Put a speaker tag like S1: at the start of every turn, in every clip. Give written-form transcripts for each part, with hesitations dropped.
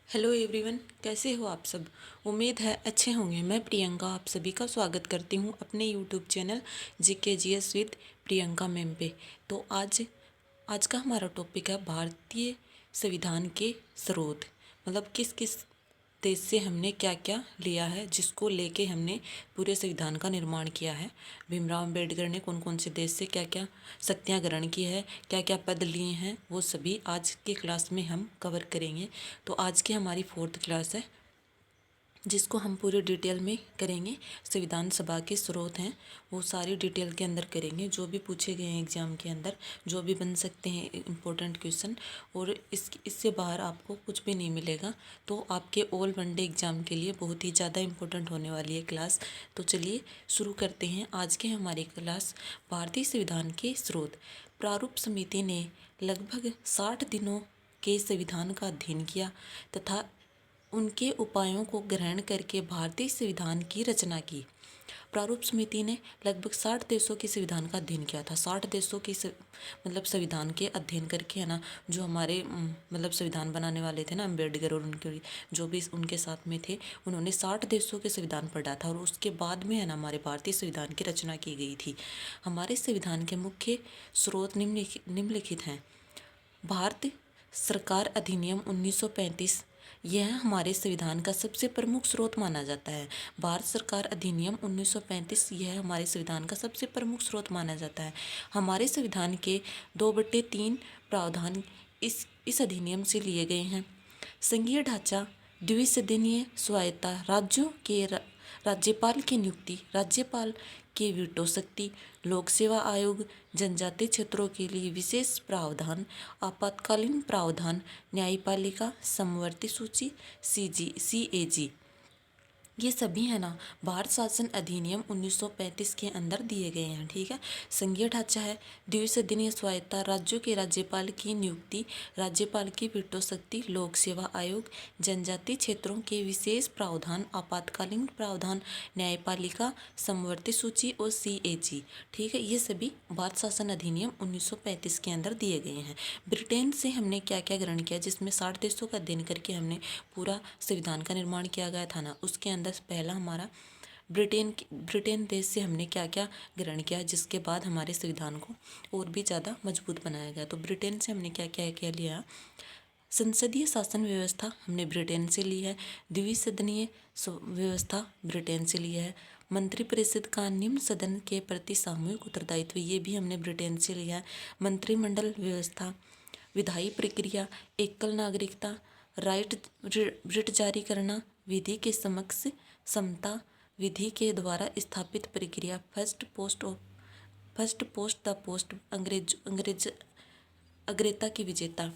S1: Hello everyone, कैसे हो आप सब। उम्मीद है अच्छे होंगे। मैं प्रियंका आप सभी का स्वागत करती हूँ अपने YouTube channel GKGS with Priyanka ma'am पे। तो आज का हमारा टॉपिक है भारतीय संविधान के स्रोत। मतलब किस किस देश से हमने क्या क्या लिया है, जिसको लेके हमने पूरे संविधान का निर्माण किया है। भीमराव अम्बेडकर ने कौन कौन से देश से क्या क्या शक्तियाँ ग्रहण की है, क्या क्या पद लिए हैं, वो सभी आज के क्लास में हम कवर करेंगे। तो आज की हमारी 4th क्लास है, जिसको हम पूरे डिटेल में करेंगे। संविधान सभा के स्रोत हैं वो सारी डिटेल के अंदर करेंगे, जो भी पूछे गए हैं एग्ज़ाम के अंदर, जो भी बन सकते हैं इम्पोर्टेंट क्वेश्चन। और इससे बाहर आपको कुछ भी नहीं मिलेगा। तो आपके ऑल वनडे एग्ज़ाम के लिए बहुत ही ज़्यादा इम्पोर्टेंट होने वाली है क्लास। तो चलिए शुरू करते हैं आज के हमारी क्लास। भारतीय संविधान के स्रोत। प्रारूप समिति ने लगभग 60 दिनों के संविधान का अध्ययन किया तथा उनके उपायों को ग्रहण करके भारतीय संविधान की रचना की। प्रारूप समिति ने लगभग 60 देशों के संविधान का अध्ययन किया था। 60 देशों की मतलब संविधान के अध्ययन करके है ना, जो हमारे मतलब संविधान बनाने वाले थे ना, अम्बेडकर और उनके जो भी उनके साथ में थे, उन्होंने 60 देशों के संविधान पढ़ा था। और उसके बाद में है ना हमारे भारतीय संविधान की रचना की गई थी। हमारे संविधान के मुख्य स्रोत निम्नलिखित हैं। भारत सरकार अधिनियम 1935, यह हमारे संविधान का सबसे प्रमुख स्रोत माना जाता है। भारत सरकार अधिनियम 1935 यह हमारे संविधान का सबसे प्रमुख स्रोत माना जाता है। हमारे संविधान के 2/3 प्रावधान इस अधिनियम से लिए गए हैं। संघीय ढांचा, द्विसदनीय स्वायत्ता, राज्यों के राज्यपाल की नियुक्ति, राज्यपाल के वीटो शक्ति, लोक सेवा आयोग, जनजातीय क्षेत्रों के लिए विशेष प्रावधान, आपातकालीन प्रावधान, न्यायपालिका, समवर्ती सूची, CAG, ये सभी है ना भारत शासन अधिनियम 1935 के अंदर दिए गए हैं। ठीक है। संघीय ढांचा है, द्विसदनीय स्वायत्ता, राज्यों के राज्यपाल की नियुक्ति, राज्यपाल की वीटो शक्ति, लोक सेवा आयोग, जनजातीय क्षेत्रों के विशेष प्रावधान, आपातकालीन प्रावधान, न्यायपालिका, समवर्ती सूची और CAG। ठीक है, ये सभी भारत शासन अधिनियम 1935 के अंदर दिए गए हैं। ब्रिटेन से हमने क्या क्या ग्रहण किया, जिसमें 60 देशों का अध्ययन करके हमने पूरा संविधान का निर्माण किया गया था ना, उसके अंदर पहला हमारा ब्रिटेन देश से हमने क्या क्या ग्रहण किया, जिसके बाद हमारे संविधान को और भी ज़्यादा मजबूत बनाया गया। तो ब्रिटेन से हमने क्या क्या क्या लिया। संसदीय शासन व्यवस्था हमने ब्रिटेन से ली है। द्विसदनीय व्यवस्था ब्रिटेन से लिया है। मंत्रिपरिषद का निम्न सदन के प्रति सामूहिक उत्तरदायित्व, ये भी हमने ब्रिटेन से लिया है। मंत्रिमंडल व्यवस्था, विधायी प्रक्रिया, एकल नागरिकता, रिट जारी करना, विधि के समक्ष समता, विधि के द्वारा स्थापित प्रक्रिया, फर्स्ट पोस्ट द पोस्ट, अंग्रेज अग्रता की विजेता,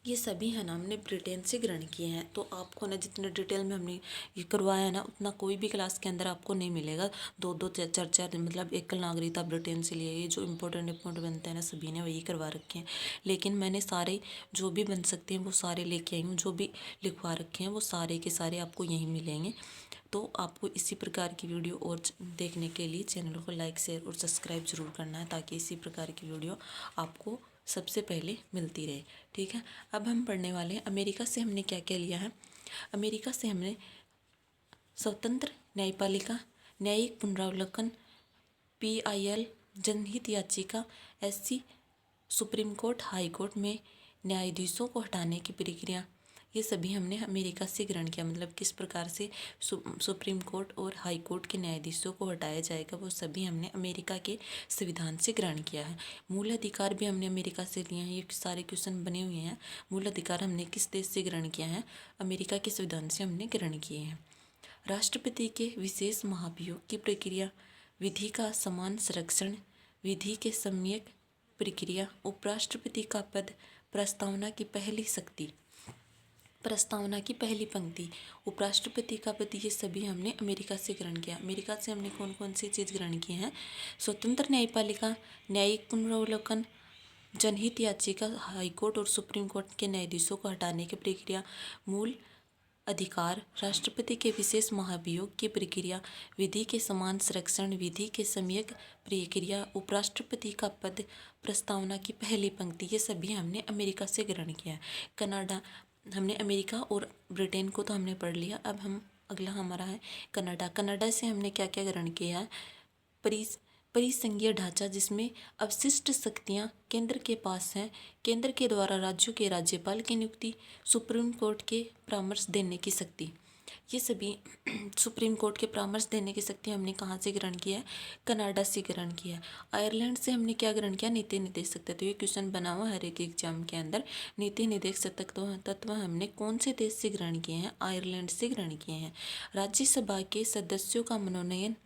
S1: ये सभी है ना हमने ब्रिटेन से ग्रहण किए हैं। तो आपको ना जितने डिटेल में हमने ये करवाया है ना, उतना कोई भी क्लास के अंदर आपको नहीं मिलेगा। दो दो चार चार मतलब एकल नागरिकता ब्रिटेन से लिए, ये जो इम्पोर्टेंट बनते हैं ना, सभी ने वही करवा रखे हैं। लेकिन मैंने सारे जो भी बन सकते हैं वो सारे लेके आई हूँ, जो भी लिखवा रखे हैं वो सारे के सारे आपको यहीं मिलेंगे। तो आपको इसी प्रकार की वीडियो और देखने के लिए चैनल को लाइक, शेयर और सब्सक्राइब जरूर करना है, ताकि इसी प्रकार की वीडियो आपको सबसे पहले मिलती रहे। ठीक है। अब हम पढ़ने वाले हैं अमेरिका से हमने क्या क्या लिया है। अमेरिका से हमने स्वतंत्र न्यायपालिका, न्यायिक पुनरावलोकन, PIL, जनहित याचिका, SC, supreme court, high court में न्यायाधीशों को हटाने की प्रक्रिया, ये सभी हमने अमेरिका से ग्रहण किया। मतलब किस प्रकार से सुप्रीम कोर्ट और हाई कोर्ट के न्यायाधीशों को हटाया जाएगा, वो सभी हमने अमेरिका के संविधान से ग्रहण किया है। मूल अधिकार भी हमने अमेरिका से लिए हैं। ये सारे क्वेश्चन बने हुए हैं। मूल अधिकार हमने किस देश से ग्रहण किया है, अमेरिका के संविधान से हमने ग्रहण किए हैं। राष्ट्रपति के विशेष महाभियोग की प्रक्रिया, विधि का समान संरक्षण, विधि के सम्यक प्रक्रिया, उपराष्ट्रपति का पद, प्रस्तावना की पहली शक्ति, प्रस्तावना की पहली पंक्ति, उपराष्ट्रपति का पद, ये सभी हमने अमेरिका से ग्रहण किया। अमेरिका से हमने कौन कौन सी चीज़ ग्रहण की हैं। स्वतंत्र न्यायपालिका, न्यायिक पुनरावलोकन, जनहित याचिका, हाईकोर्ट और सुप्रीम कोर्ट के न्यायाधीशों को हटाने की प्रक्रिया, मूल अधिकार, राष्ट्रपति के विशेष महाभियोग की प्रक्रिया, विधि के समान संरक्षण, विधि के सम्यक प्रक्रिया, उपराष्ट्रपति का पद, प्रस्तावना की पहली पंक्ति, ये सभी हमने अमेरिका से ग्रहण किया है। कनाडा, हमने अमेरिका और ब्रिटेन को तो हमने पढ़ लिया। अब हम अगला हमारा है कनाडा। कनाडा से हमने क्या क्या ग्रहण किया है? परिस परिसंघीय ढांचा जिसमें अवशिष्ट शक्तियां केंद्र के पास हैं, केंद्र के द्वारा राज्यों के राज्यपाल की नियुक्ति, सुप्रीम कोर्ट के परामर्श देने की शक्ति। ये सभी सुप्रीम कोर्ट के परामर्श देने की शक्ति हमने कहाँ से ग्रहण किया है? कनाडा से ग्रहण किया है। आयरलैंड से हमने क्या ग्रहण किया? नीति निर्देशक तत्व। ये क्वेश्चन बना हुआ हर एक एग्जाम के अंदर। नीति निर्देशक तत्व हमने कौन से देश से ग्रहण किए हैं? आयरलैंड से ग्रहण किए हैं। राज्यसभा के सदस्यों का मनोनयन,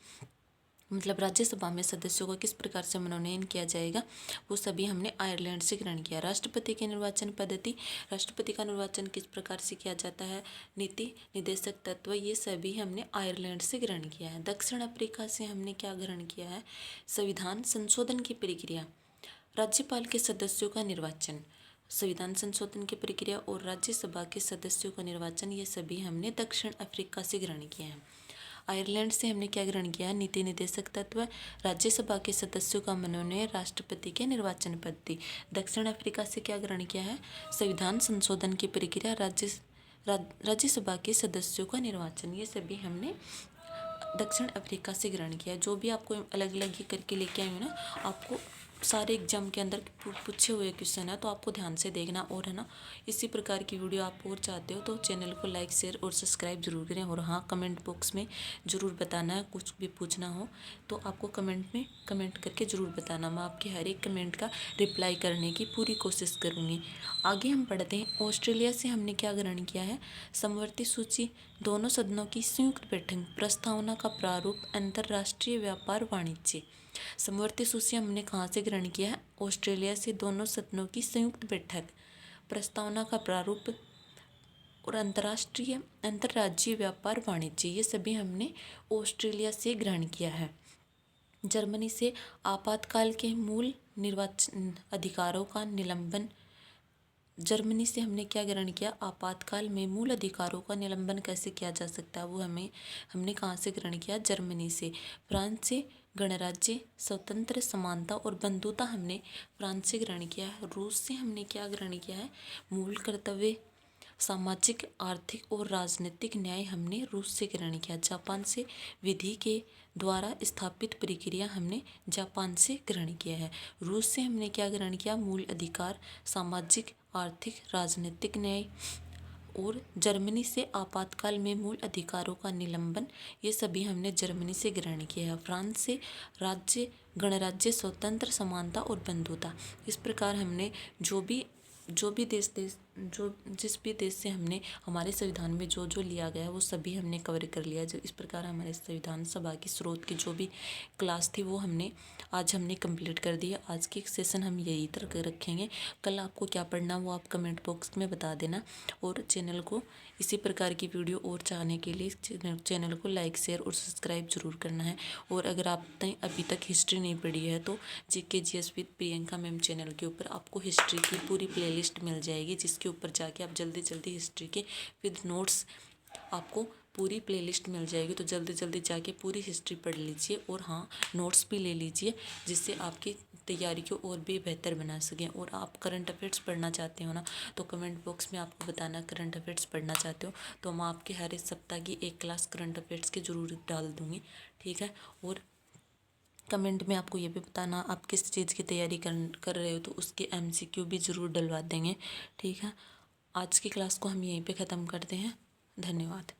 S1: मतलब राज्यसभा में सदस्यों का किस प्रकार से मनोनयन किया जाएगा, वो सभी हमने आयरलैंड से ग्रहण किया। राष्ट्रपति की निर्वाचन पद्धति, राष्ट्रपति का निर्वाचन किस प्रकार से किया जाता है? नीति निर्देशक तत्व, ये सभी हमने आयरलैंड से ग्रहण किया है। दक्षिण अफ्रीका से हमने क्या ग्रहण किया है? संविधान संशोधन की प्रक्रिया, राज्यपाल के सदस्यों का निर्वाचन, संविधान संशोधन की प्रक्रिया और राज्यसभा के सदस्यों का निर्वाचन, ये सभी हमने दक्षिण अफ्रीका से ग्रहण किया है। आयरलैंड से हमने क्या ग्रहण किया? नीति निर्देशक तत्व, राज्यसभा के सदस्यों का मनोनयन, राष्ट्रपति के निर्वाचन पद्धति। दक्षिण अफ्रीका से क्या ग्रहण किया है? संविधान संशोधन की प्रक्रिया, राज्यसभा के सदस्यों का निर्वाचन, ये सभी हमने दक्षिण अफ्रीका से ग्रहण किया। जो भी आपको अलग अलग ही करके लेके आई हूँ ना, आपको सारे एग्जाम के अंदर पूछे हुए क्वेश्चन है, तो आपको ध्यान से देखना। और है ना, इसी प्रकार की वीडियो आप और चाहते हो तो चैनल को लाइक शेयर और सब्सक्राइब जरूर करें। और हाँ, कमेंट बॉक्स में ज़रूर बताना है, कुछ भी पूछना हो तो आपको कमेंट में कमेंट करके ज़रूर बताना। मैं आपके हर एक कमेंट का रिप्लाई करने की पूरी कोशिश करूँगी। आगे हम पढ़ते हैं। ऑस्ट्रेलिया से हमने क्या ग्रहण किया है? समवर्ती सूची, दोनों सदनों की संयुक्त बैठक, प्रस्तावना का प्रारूप, अंतर्राष्ट्रीय व्यापार वाणिज्य। समवर्ती सूची हमने कहाँ से ग्रहण किया है? ऑस्ट्रेलिया से। दोनों सदनों की संयुक्त बैठक, प्रस्तावना का प्रारूप और अंतर्राज्यीय व्यापार वाणिज्य, ये सभी हमने ऑस्ट्रेलिया से ग्रहण किया है। जर्मनी से आपातकाल के मूल निर्वाचन अधिकारों का निलंबन, जर्मनी से हमने क्या ग्रहण किया? आपातकाल में मूल अधिकारों का निलंबन कैसे किया जा सकता है, वो हमने कहाँ से ग्रहण किया? जर्मनी से। फ्रांस से गणराज्य, स्वतंत्र, समानता और बंधुता हमने फ्रांस से ग्रहण किया है। रूस से हमने क्या ग्रहण किया है? मूल कर्तव्य, सामाजिक, आर्थिक और राजनीतिक न्याय हमने रूस से ग्रहण किया। जापान से विधि के द्वारा स्थापित प्रक्रिया हमने जापान से ग्रहण किया है। रूस से हमने क्या ग्रहण किया? मूल अधिकार, सामाजिक, आर्थिक, राजनीतिक न्याय। और जर्मनी से आपातकाल में मूल अधिकारों का निलंबन, ये सभी हमने जर्मनी से ग्रहण किया है। फ्रांस से राज्य, गणराज्य, स्वतंत्र, समानता और बंधुता। इस प्रकार हमने जो भी जिस भी देश से हमने हमारे संविधान में जो जो लिया गया है वो सभी हमने कवर कर लिया। जो इस प्रकार हमारे संविधान सभा की स्रोत की जो भी क्लास थी वो आज हमने कंप्लीट कर दी है। आज की सेशन हम यही तक रखेंगे। कल आपको क्या पढ़ना वो आप कमेंट बॉक्स में बता देना। और चैनल को इसी प्रकार की वीडियो और चाहने के लिए चैनल को लाइक शेयर और सब्सक्राइब जरूर करना है। और अगर आपने अभी तक हिस्ट्री नहीं पढ़ी है तो GK GS with Priyanka ma'am channel के ऊपर आपको हिस्ट्री की पूरी प्लेलिस्ट मिल जाएगी, जिसके ऊपर जाके आप जल्दी जल्दी हिस्ट्री के विद नोट्स, आपको पूरी प्लेलिस्ट मिल जाएगी। तो जल्दी जल्दी जाके पूरी हिस्ट्री पढ़ लीजिए और हाँ, नोट्स भी ले लीजिए, जिससे आपकी तैयारी को और भी बेहतर बना सकें। और आप करंट अफेयर्स पढ़ना चाहते हो ना, तो कमेंट बॉक्स में आपको बताना करंट अफेयर्स पढ़ना चाहते हो, तो मैं आपके हर एक सप्ताह की एक क्लास करंट अफेयर्स की ज़रूर डाल दूँगी, ठीक है। और कमेंट में आपको ये भी बताना आप किस चीज़ की तैयारी कर रहे हो, तो उसके MCQ भी ज़रूर डलवा देंगे, ठीक है। आज की क्लास को हम यहीं पे ख़त्म करते हैं। धन्यवाद।